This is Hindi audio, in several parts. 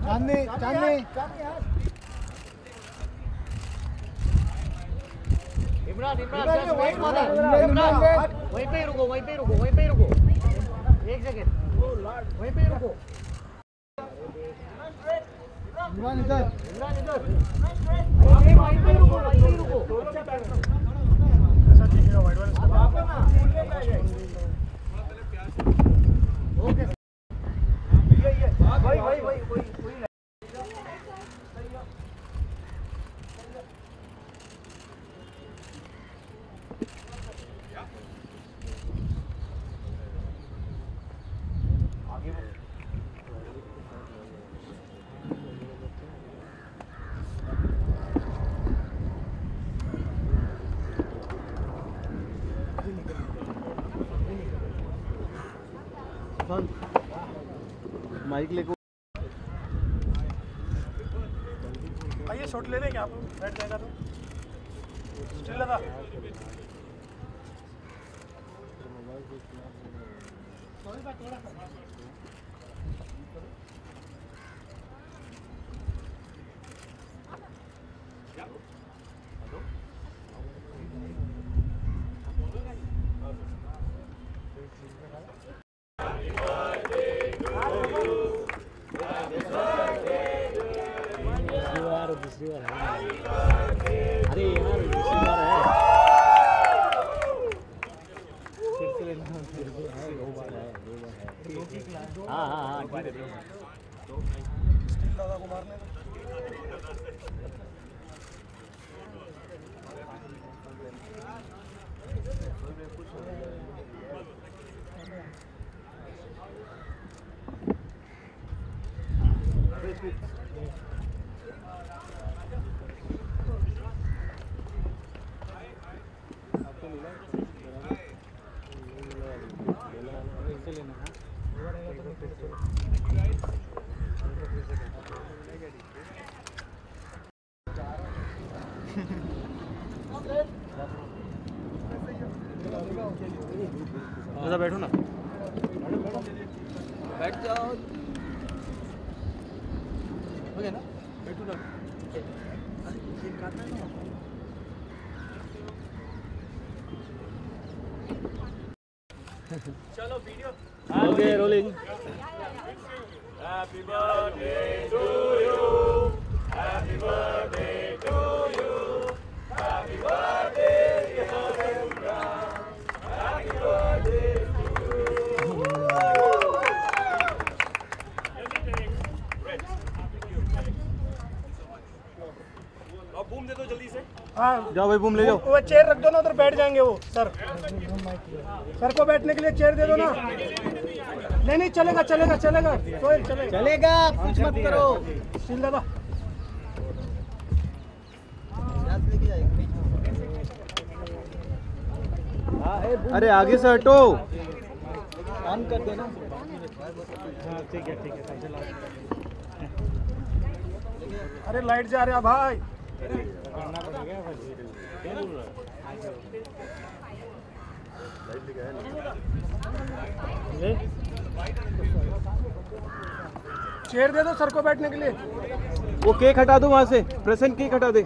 चांदनी चांदनी इमरान इमरान वहीं पे रुको वहीं पे रुको वहीं पे रुको एक सेकंड वहीं पे रुको इमरान इधर वहीं पे रुको वहीं पे रुको ओके वही माइक लेको आइए शॉट ले लें क्या आप बैठ जाएगा तो स्टिल लगा दूसरी बार अरे यार दूसरी बार है फिर से लेना फिर से है दो बार है हाँ ठीक है दादा को मारने बैठो ना बैठ जाओ हो गया ना बैठो ना चलो video okay rolling happy birthday to you happy birthday to you happy birthday happy birthday boom दे दो जल्दी से हाँ जाओ भाई बूम ले जाओ वो चेयर रख दो ना उधर बैठ जाएंगे वो सर को बैठने के लिए चेयर दे दो ना नहीं चलेगा चलेगा चलेगा कोई चलेगा चलेगा कुछ मत करो स्टिल दादा अरे आगे से हटो ऑन कर देना ठीक है अरे लाइट जा रहा भाई चेयर दे दो सर को बैठने के लिए वो केक हटा दो वहां से प्रेजेंट केक हटा दे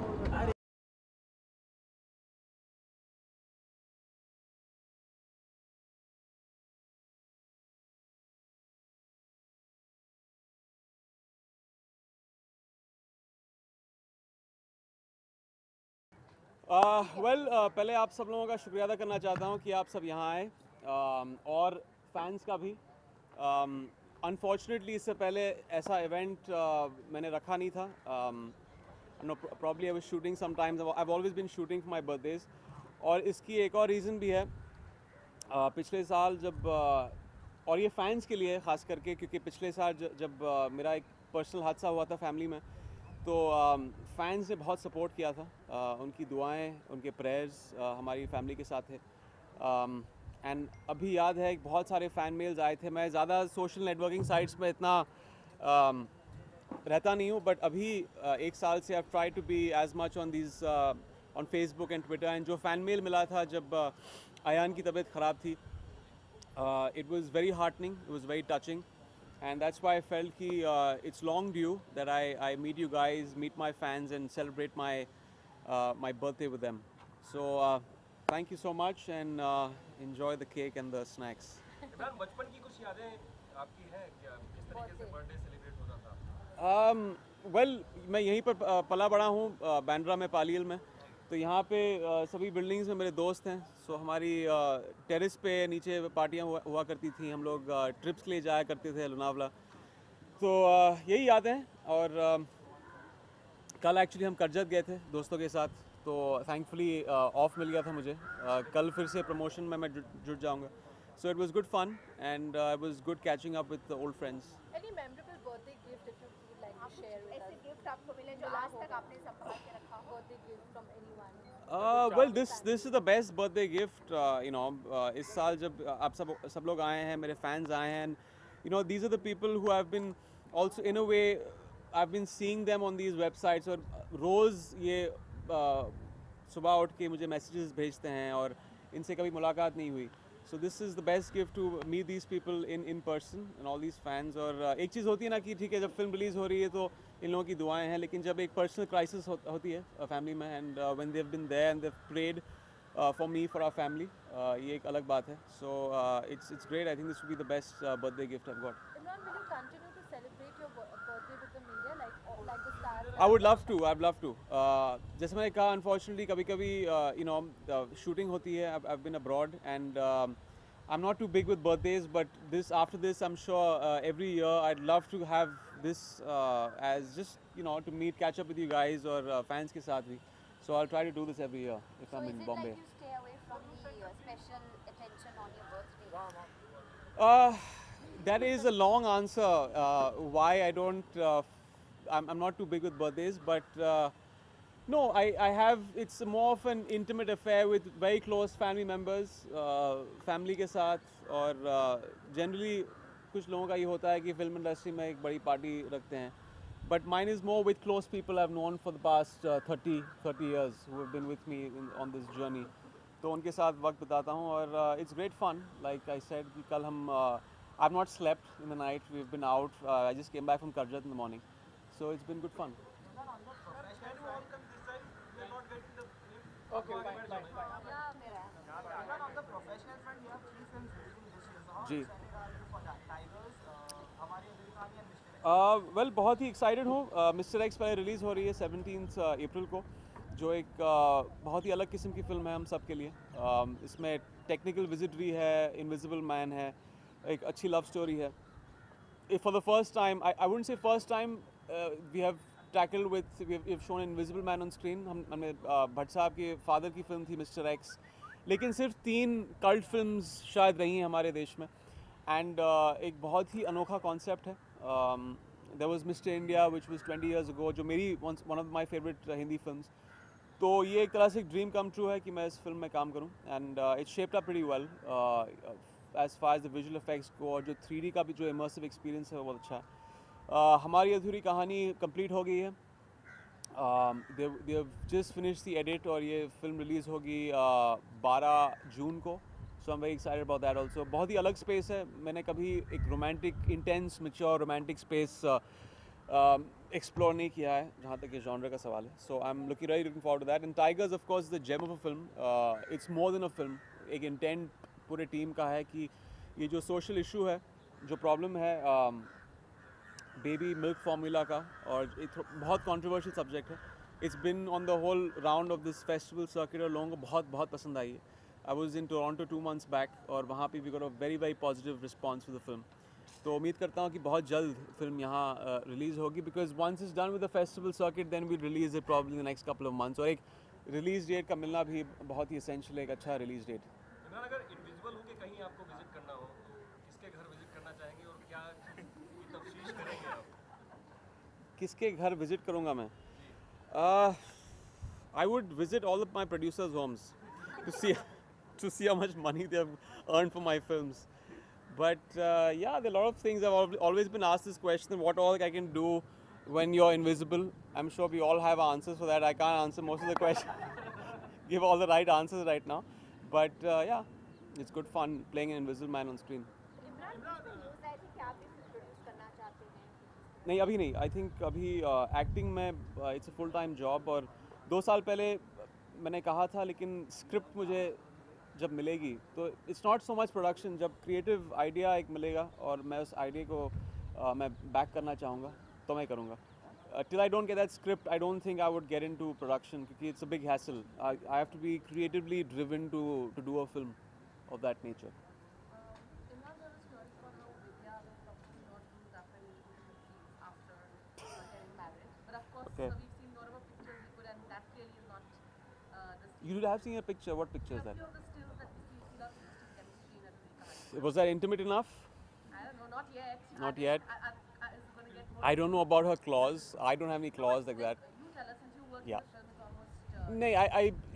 पहले आप सब लोगों का शुक्रिया अदा करना चाहता हूं कि आप सब यहाँ आए और फैंस का भी अनफॉर्चुनेटली इससे पहले ऐसा इवेंट मैंने रखा नहीं था probably I was shooting sometimes I have always been shooting for my birthdays और इसकी एक और रीज़न भी है पिछले साल जब और ये फैंस के लिए ख़ास करके क्योंकि पिछले साल जब मेरा एक पर्सनल हादसा हुआ था फैमिली में तो फैंस ने बहुत सपोर्ट किया था उनकी दुआएं उनके प्रेयर्स हमारी फैमिली के साथ थे एंड अभी याद है बहुत सारे फ़ैन मेल्स आए थे मैं ज़्यादा सोशल नेटवर्किंग साइट्स में इतना रहता नहीं हूँ बट अभी एक साल से I try to be as much on these on Facebook and Twitter and जो फ़ैन मेल मिला था जब Ayan की तबीयत ख़राब थी. It was very heartening, it was very touching, and that's why I felt कि it's long due that I meet you guys, meet my fans, and celebrate my birthday with them. So thank you so much, and enjoy the cake and the snacks. Imran, बचपन की कुछ यादें आपकी हैं क्या? किस तरीके से बर्थडे सेलिब्रेट होता था? वेल मैं यहीं पर पला बड़ा हूँ, बांद्रा में, पालियल में. तो यहाँ पे सभी बिल्डिंग्स में मेरे दोस्त हैं. सो हमारी टेरेस पे नीचे पार्टियाँ हुआ करती थी. हम लोग ट्रिप्स के लिए जाया करते थे लोनावला. तो यही यादें हैं. और कल एक्चुअली हम करजत गए थे दोस्तों के साथ. तो थैंकफुली ऑफ मिल गया था मुझे. कल फिर से प्रमोशन में मैं जुट जाऊँगा. So it was good fun, and it was good catching up with the old friends. Any memorable birthday gift if you would like to share with us? ऐसे गिफ्ट आपको मिले जो आज तक आपने संभाल के रखा हो? Birthday gift from anyone? Well, this is the best birthday gift. You know, इस साल जब आप सब लोग आए हैं, मेरे fans आए हैं, and you know, these are the people who have been also in a way I've been seeing them on these websites. और रोज़ ये सुबह उठ के मुझे messages भेजते हैं और इनसे कभी मुलाकात नहीं हुई. So this is the best gift to meet these people in person and all these fans. और एक चीज़ होती है ना कि ठीक है जब फिल्म रिलीज़ हो रही है तो इन लोगों की दुआएं हैं, लेकिन जब एक पर्सनल क्राइसिस होती है फैमिली में, and when they have been there and they have prayed for me, for our family, ये एक अलग बात है. So it's great. I think this will be the best birthday gift I have got. Imran, will you continue to celebrate your birthday with the media like the stars? I would love to. I'd love to. जैसे मैंने कहा, unfortunately कभी-कभी you know shooting होती है. I've been abroad, and I'm not too big with birthdays, but after this I'm sure every year I'd love to have this as just to meet, catch up with you guys or fans के साथ भी. So I'll try to do this every year if So I'm is in it Bombay. like you stay away from the special attention on your birthday? That is a long answer. Why I don't? I'm not too big with birthdays, but no, I have. It's more of an intimate affair with very close family members, family के साथ. और generally कुछ लोगों का ये होता है कि फिल्म इंडस्ट्री में एक बड़ी पार्टी रखते हैं. But mine is more with close people I've known for the past 30 years who have been with me on this journey. तो उनके साथ वक्त बिताता हूँ और it's great fun. Like I said, कि कल हम I've not slept in the night. We've been out. I just came back from Karjat in the morning, so it's been good fun. जी. वेल बहुत ही एक्साइटेड हूँ. मिस्टर एक्स पहले रिलीज़ हो रही है 17 अप्रैल को, जो एक बहुत ही अलग किस्म की फ़िल्म है हम सब के लिए. इसमें टेक्निकल विजिटरी है, इनविजिबल मैन है, एक अच्छी लव स्टोरी है. For the first time, I wouldn't say first time, we have tackled with, we have shown invisible man on screen. हमने भट्ट साहब के फादर की फिल्म थी मिस्टर एक्स, लेकिन सिर्फ 3 कल्ट फिल्म्स शायद रही हैं हमारे देश में. एंड एक बहुत ही अनोखा कॉन्सेप्ट है. There was mister India which was 20 years ago, जो मेरी one of my favourite Hindi films. तो ये एक तरह से एक ड्रीम कम ट्रू है कि मैं इस फिल्म में काम करूं. And it's shaped up pretty well as far as the visual effects को, और जो 3D का भी जो इमर्सिव एक्सपीरियंस है वो बहुत अच्छा है. हमारी अधूरी कहानी कंप्लीट हो गई है. They have just finished the edit, और ये फिल्म रिलीज़ होगी 12 जून को. So I am very excited about that also. बहुत ही अलग स्पेस है. मैंने कभी एक romantic, intense, mature romantic space explore नहीं किया है जहाँ तक ये जॉनर का सवाल है. So I am really looking forward to that. And tigers of course the gem of a film. It's more than a film. एक इंटेंट पूरे टीम का है कि ये जो सोशल इशू है, जो प्रॉब्लम है बेबी मिल्क फार्मूला का, और बहुत कंट्रोवर्शियल सब्जेक्ट है. It's been on the whole round of this festival circuit, और लोगों को बहुत पसंद आई है. I was in Toronto 2 months back, और वहाँ पे we got a very positive response for the film. तो उम्मीद करता हूँ कि बहुत जल्द फिल्म यहाँ रिलीज़ होगी, because once is done with the festival circuit then we release it probably in the next couple of months. और एक रिलीज़ डेट का मिलना भी बहुत ही एसेंशियल है, एक अच्छा रिलीज़ डेट. इमरान, अगर इनविजिबल हो के कहीं आपको विजिट करना हो तो किसके घर विजिट करना चाहेंगे और क्या तफ्तीश करेंगे आप? किसके घर विजिट करूँगा मैं? I would visit all of my producers homes to see how much money they have earned for my films. But yeah, there are a lot of things. I've always been asked this question, what all I can do when you're invisible. I'm sure we all have answers for that. I can't answer most of the questions, give all the right answers right now. But yeah, It's good fun playing an invisible man on screen. Imran इसमें न्यूज़ आई थी कि आप भी प्रोड्यूस करना चाहते हैं नहीं अभी नहीं, आई थिंक अभी एक्टिंग में it's a full time job, और 2 साल पहले मैंने कहा था, लेकिन स्क्रिप्ट मुझे जब मिलेगी तो it's not so much production, जब क्रिएटिव आइडिया एक मिलेगा और मैं उस आइडिया को मैं बैक करना चाहूँगा तो मैं करूँगा. Till I don't get that script, I don't think I would get into production because it's a big hassle. I have to be creatively driven to do a film of that nature. Imran, there was stories about how Vidya will probably not do that many movies after getting married. But of course, Okay. we've seen a lot of pictures we could, and that really is not the You have seen a picture. What picture is A that? few of the stills that we see lot of interesting chemistry in Adhuri Kahani. Was that intimate enough? I don't know, not yet. Not yet. Is it going to get more? I don't know about her claws. I don't have any claws like that. You tell us, since you work Yeah. in the film, it's almost. No,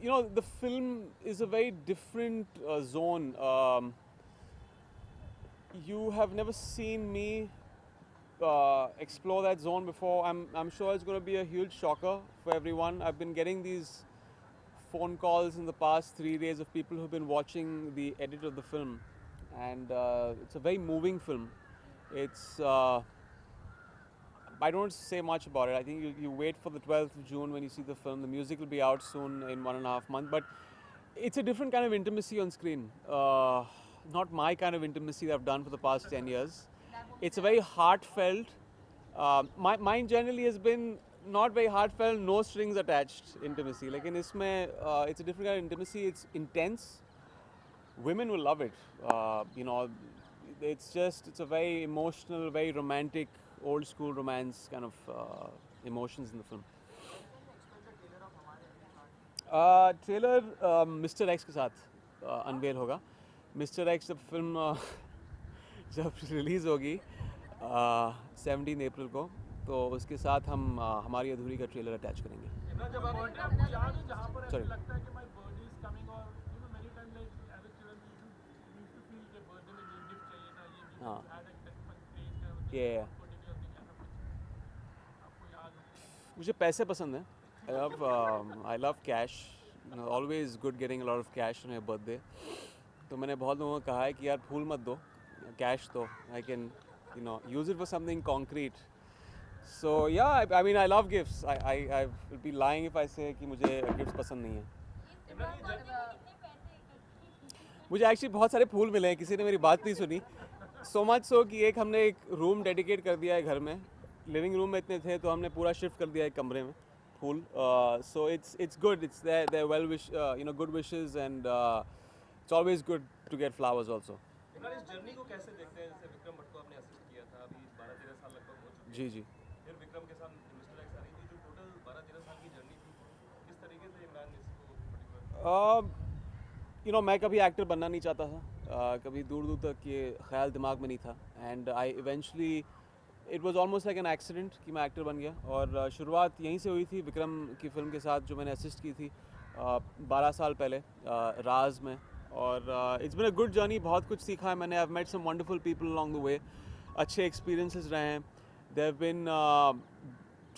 you know, the film is a very different zone. You have never seen me explore that zone before. I'm sure it's going to be a huge shocker for everyone. I've been getting these phone calls in the past 3 days of people who've been watching the edit of the film, and it's a very moving film. It's I don't say much about it. I think you wait for the 12th of June when you see the film. The music will be out soon in 1.5 months. But it's a different kind of intimacy on screen. Not my kind of intimacy that I've done for the past 10 years. It's a very heartfelt. Mine generally has been not very heartfelt, no strings attached intimacy. Like in isme, it's a different kind of intimacy. It's intense. Women will love it. You know, it's a very emotional, very romantic, old school romance kind of emotions in the film. Trailer mister x के साथ अनवेल होगा. मिस्टर एक्स जब फिल्म जब रिलीज़ होगी 17 अप्रैल को, तो उसके साथ हम हमारी अधूरी का ट्रेलर अटैच करेंगे. इमरान, जब आप जहाँ पर Sorry. लगता है कि माय बर्थडे इज कमिंग, और you know many time like as a children we used to feel कि बर्थडे में ये गिफ्ट चाहिए था, ये हाँ. हैड एक क्रेज का Yeah. पर्टिकुलर थिंग ऐसा कुछ आपको याद हो? मुझे पैसे पसंद हैं. I love cash. You know, always good getting a lot of cash on your birthday. तो मैंने बहुत लोगों को कहा है कि यार फूल मत दो, कैश दो. I can, you know, use it for something concrete. So yeah, I mean I love gifts. I would be lying if I say कि मुझे gifts पसंद नहीं है. मुझे एक्चुअली बहुत सारे फूल मिले हैं, किसी ने मेरी बात नहीं सुनी. सो मच सो कि एक हमने एक रूम डेडिकेट कर दिया है घर में. लिविंग रूम में इतने थे तो हमने पूरा शिफ्ट कर दिया है कमरे में फूल. सो it's good. It's their well wish, you know, good wishes, and it's always good to get flowers also. Imran, इस जर्नी को कैसे देखते हैं? जैसे विक्रम भट्ट को आपने असिस्ट किया था, अभी 12-13 साल लगभग हो चुके हैं. जी जी. फिर विक्रम के साथ मिस्टर एक्स आ रही थी, जो टोटल 12-13 साल की जर्नी थी, किस तरीके से इमरान इसको पर्टिकुलर यू नो, मैं कभी एक्टर बनना नहीं चाहता था. कभी दूर दूर तक ये ख्याल दिमाग में नहीं था. And I eventually it was almost like an accident कि मैं एक्टर बन गया. और शुरुआत यहीं से हुई थी विक्रम की फ़िल्म के साथ जो मैंने असिस्ट की थी 12 साल पहले राज में. और it's been a good journey. बहुत कुछ सीखा है मैंने. I have met some wonderful people along the way. अच्छे एक्सपीरियंसेस रहे हैं. There have been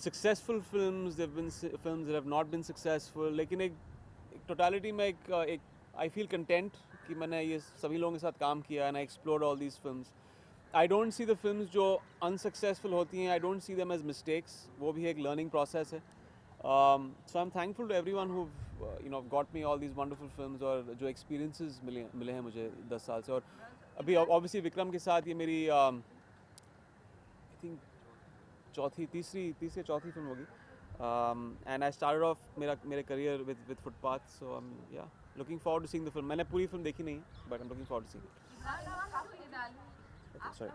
successful films, there have been films that have not been successful. लेकिन एक टोटलिटी में एक आई फील कंटेंट कि मैंने ये सभी लोगों के साथ काम किया. And I explored all these films. I don't see the films जो अनसक्सेसफुल होती हैं, I don't see them as mistakes. वो भी एक लर्निंग प्रोसेस है. So I am thankful to everyone who you know got me all these wonderful films, और जो एक्सपीरियंसेस मिले हैं मुझे 10 साल से. और अभी ऑब्वियसली विक्रम के साथ ये मेरी आई थिंक तीसरी चौथी फिल्म होगी. एंड आई स्टार्टेड ऑफ मेरे career with footpath. So I am looking forward to seeing the film. मैंने पूरी फिल्म देखी नहीं है, but I am looking forward to seeing it. Sorry.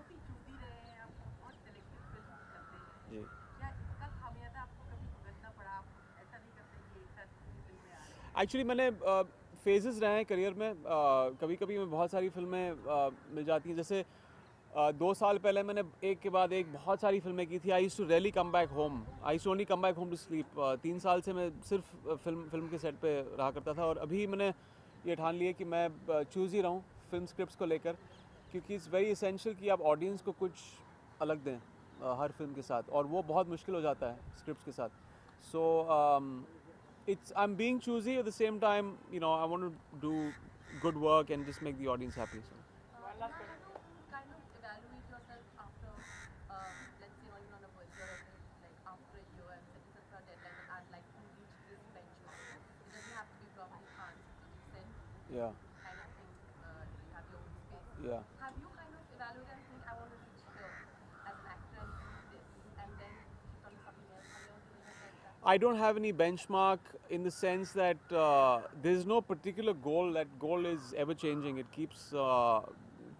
जी. एक्चुअली मैंने फेजेस रहे हैं करियर में. कभी कभी मैं बहुत सारी फिल्में मिल जाती हैं. जैसे 2 साल पहले मैंने एक के बाद एक बहुत सारी फिल्में की थी. I used to really come back home. I used to only come back home to sleep. 3 साल से मैं सिर्फ फिल्म के सेट पे रहा करता था. और अभी मैंने ये ठान लिया कि मैं चूज़ ही रहूँ फिल्म स्क्रिप्ट्स को लेकर, क्योंकि इट्स वेरी एसेंशियल कि आप ऑडियंस को कुछ अलग दें हर फिल्म के साथ, और वो बहुत मुश्किल हो जाता है स्क्रिप्ट्स के साथ. सो it's I'm being choosy at the same time. You know, I want to do good work and just make the audience happy. So. Imran, how do you kind of evaluate yourself after, let's say, on a birthday or like after a year and set yourself a deadline that I'd like to reach this benchmark? It doesn't have to be probably Khan, you said. Yeah. Kind of thing, you have your own space. Yeah. Have you kind of evaluated and think I want to reach here as an actor and do this and then shift on to something else? Have you ever given yourself that? I don't have any benchmark in the sense that there's no particular goal. That goal is ever changing. It keeps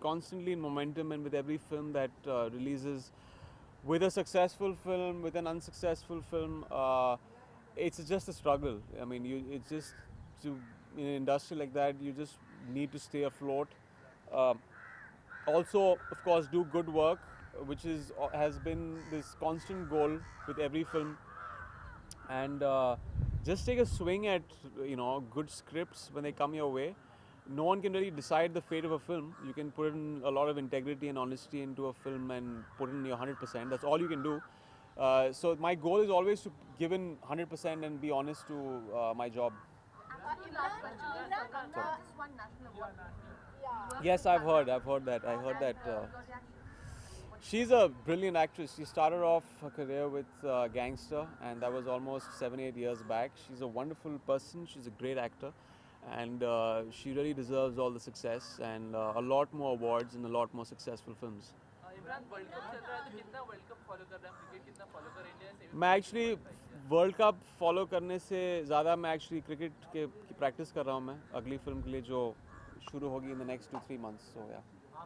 constantly in momentum, and with every film that releases, with a successful film, with an unsuccessful film, it's just a struggle. I mean, it's just in an industry like that, you just need to stay afloat. Also, of course, do good work, which has been this constant goal with every film. And just take a swing at good scripts when they come your way. No one can really decide the fate of a film. You can put in a lot of integrity and honesty into a film and put in your 100%. That's all you can do. So my goal is always to give in 100% and be honest to my job. Last question. Just one national award. Yes, I've heard that. I heard that. She's a brilliant actress. She started off her career with Gangster, and that was almost 7-8 years back. She's a wonderful person. She's a great actor, and she really deserves all the success and a lot more awards and a lot more successful films. Imran world cup चल रहा है तो कितना वर्ल्ड कप फॉलो कर रहा है क्रिकेट कितना फॉलो कर इंडिया से मैं एक्चुअली वर्ल्ड कप फॉलो करने से ज़्यादा मैं एक्चुअली क्रिकेट की प्रैक्टिस कर रहा हूँ मैं अगली फिल्म के लिए जो शुरू होगी इन the next 2-3 months. So yeah,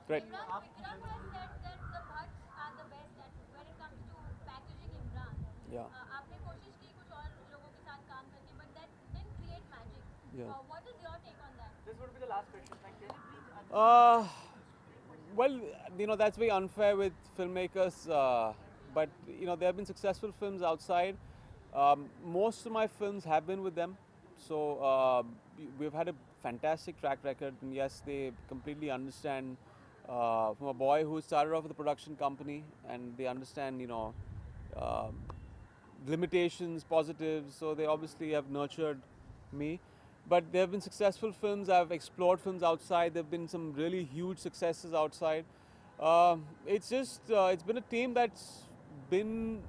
great. Vikram has said that the Bhatts are the best at when it comes to packaging Imran. Yeah. आपने कोशिश की कुछ और लोगों के साथ काम करके, but that didn't create magic. Yeah. What is your take on that? This would be the last question. Thank you. Well, that's very unfair with filmmakers, but there have been successful films outside. Most of my films have been with them, so we've had a fantastic track record, and yes, they completely understand. From a boy who started off with a production company, and they understand, limitations, positives, so they obviously have nurtured me. But there have been successful films. I've explored films outside. There have been some really huge successes outside. It's just, it's been a team that's been,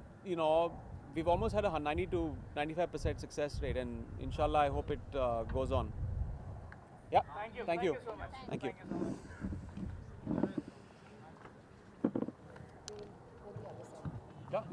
we've almost had a 90 to 95% success rate, and inshallah, I hope it goes on. Yeah. Thank you. Thank you. So much. Thank you. Thank you so much. Yeah.